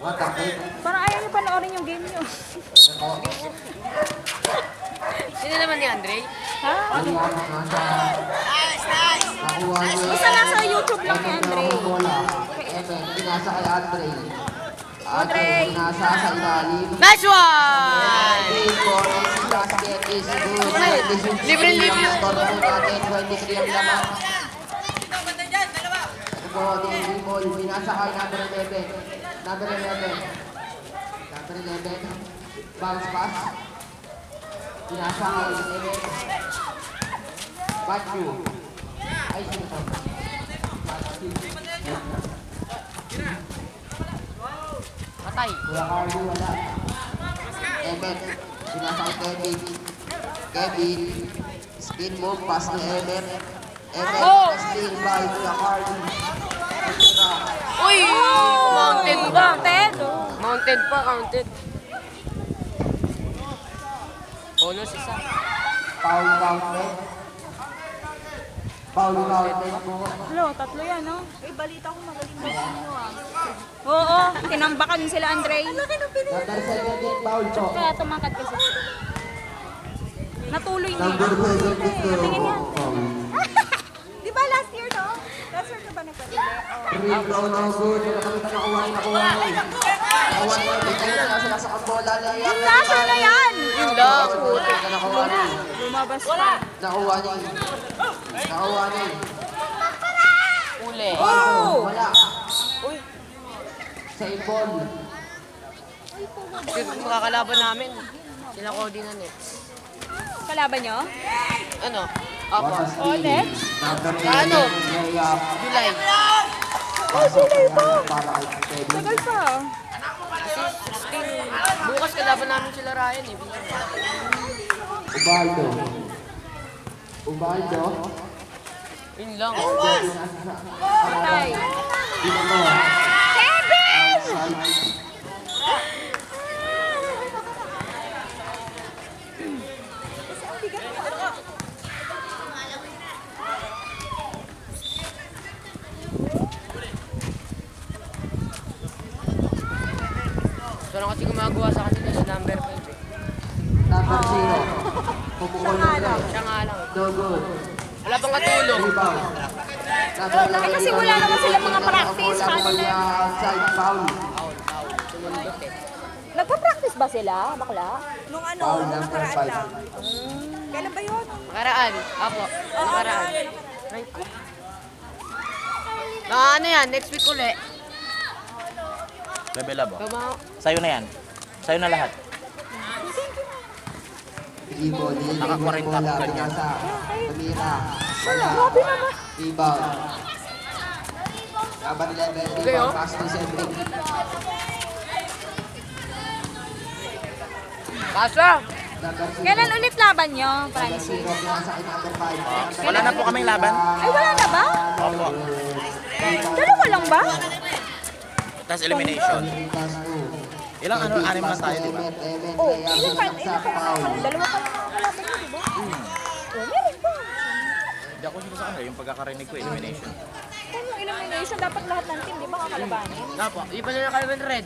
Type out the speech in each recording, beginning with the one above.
Parang ayaw niyo panoorin yung game niyo. Sino naman ni Andre? Ha? Basta nasa YouTube lang ni Andre. Pinasa kay Andre. Andre! Pinasa sa ilalim. Nice one! Basket is good. Libre-libre. Torno natin, 23 ang laman. Body ball, pinasa kay number 11. Number 11. Number 11. Bounce pass. Pinasa kay 11. Back you. Ay, sino to? Patay. Kuya Carlo, wala. Emet, pinasa kay Kevin. Kevin, spin move, pass ni Emet. Emet, spin by Kuya Carlo. Uy! Mountain ba? Mounted. Mountain pa, counted. Bonus isa. Foul counted. Foul counted po. Tatlo yan, no? Eh, balita ko magaling mo ah. Oo, tinambakan sila, Andre. Number 17, foul po. Kaya tumakad kasi. Natuloy niya. Number 22, Tingin yan. foul. Di ba last year, no? Last year ka ba nagpatili? Free throw, no good. Nakakita na kuha ni. Nakuha ni. Bigay na sila sa kambola. Yung dasher na yan! Yun lang. Nakuha ni. Lumabas pa. Nakuha ni. Nakuha ni. Uli. Oh! Wala. Uy, Save ball. makakalaban namin. Sila Cody na nets. Kalaban nyo? Ano? Apo. Oh, net? Number Ano? 11, layup. July. Pasok na para kay Kevin. Tagal pa. Bukas kalaban namin sila Ryan eh. Ubaldo. Ubaldo. Yun lang. Patay. Dito mo. Kevin! Outside. So lang kasi gumagawa sa kanila sa number 5 eh. Number 0. Pumukol na rin. Siya nga lang. No good. Wala pang katulong. Rebound. Eh, kasi wala naman sila mga practice. Paano na yun? Outside foul. Sumundot eh. Nagpa-practice ba sila, bakla? Nung ano, Foul nung number nakaraan 5. lang. Kailan ba yun? Nakaraan. Apo. Nakaraan. Ano yan? Next week uli. Level up, oh. Tama. Sa'yo na yan. Sa'yo na lahat. Rebound. Naka-40 Bola. ganyan. Pinasa. Tumira. Grabe naman. Rebound. Laban 11. Rebound. Pass to Cedric. Pasa! Number 0. Kailan ulit laban nyo, Francis? Pinasa kay number 5. Wala na po kaming laban. Ay, wala na ba? Opo. Dalawa lang ba? Tapos elimination. Ilang ano, anim lang tayo, di ba? Oh, ilan pa dalawa pa lang ang kalaban nyo, di ba? Oh, meron pa. Hindi ako sila sa kanila, yung pagkakarinig ko, elimination. Kung yung elimination, dapat lahat ng team, di ba, kakalabanin? Apo. Hindi pa nila kalaban red.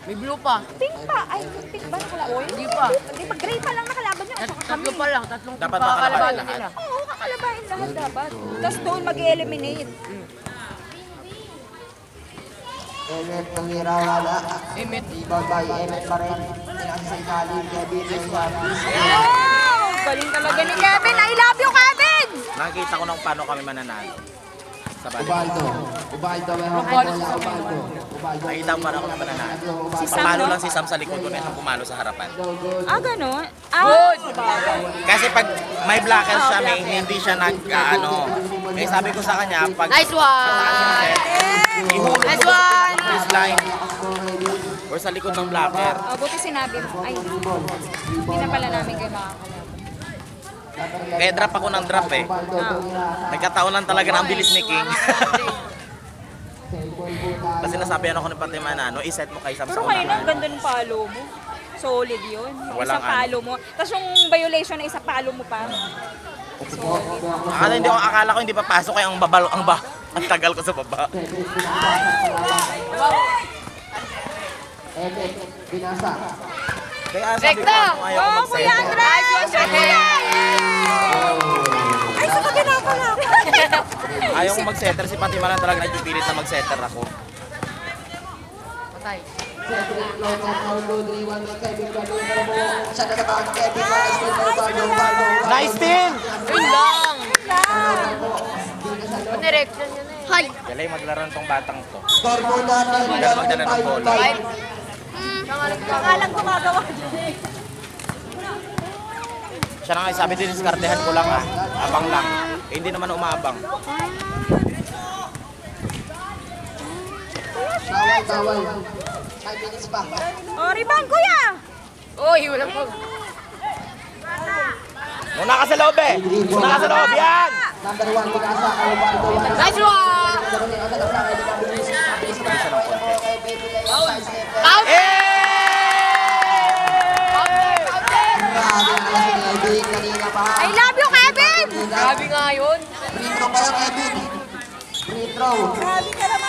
May blue pa. Pink pa. Ay, pink ba nakalaban? Hindi pa. Di ba, gray pa lang nakalaban nyo? At saka kami. Tatlo pa lang. Tatlong Dapat pakakalabanin makakalaban nila. Oo, kakalabanin lahat dapat. Tapos doon mag-eliminate. Emet Tumira wala. Emit. Rebound by Emet pa rin. Pinasa sa ilalim. Kevin. Wow! Galing talaga ni Kevin. I love you, Kevin! Nakikita ko na kung paano kami mananalo. Sa balik. Ubaldo. Ubaldo. Meron ka bola. Ubaldo. Ubaldo. Nakikita ko paano kami mananalo. Si Sam, Pumalo no? lang si Sam sa likod ko na pumalo sa harapan. Ah, ganun? Ah, Kasi pag may blockers siya, may hindi siya ano. Eh sabi ko sa kanya, pag Nice one! ihulog Nice mo one! sa baseline or sa likod ng blocker. oh, buti sinabi mo. Ay, hindi na pala namin kayo makakalaban. Kaya drop ako ng drop eh. Nagkataon lang talaga ng bilis ni King. Kasi nasabihan ako ni Fatima na, no, iset mo kay Sam sa Pero kanina, ang unahan. ganda ng palo mo. Solid yun. Yung Walang isang palo mo. Tapos yung violation na isang palo mo pa. Akala ko hindi papasok kaya ang tagal ko sa baba. Emet, binasa. Kaya sabi ko, kung ayaw ko Oh, Kuya mag-setter. Andres! Ay, sa kabila pala ako. Ayaw ko mag-setter, si Fatima lang talaga nagpipilit na mag-setter ako. Patay. Cedric Loco, Paulo, 3-1 na Kevin Galuno mo. Siya na naman, Kevin Maestro, Baldo. Nice steal! Yun lang! Direction yun eh. Hay! Galing maglaro tong batang to. Score mo na Magdala ng bola. Akalang gumagawa. Siya na nga sabi din, diskartehan ko lang abang lang. Eh, hindi naman umabang. Bawal. 5 minutes pa. Oh, rebound, Kuya! Uy, wala po. Muna ka sa loob eh! Muna ka sa loob, yan! Number 1, binasa, Alvardo. Nice one! Out! Eh! Kanina pa. I love you, Kevin! Grabe nga yun. Free throw pa yung Kevin. Free throw. Grabe ka naman.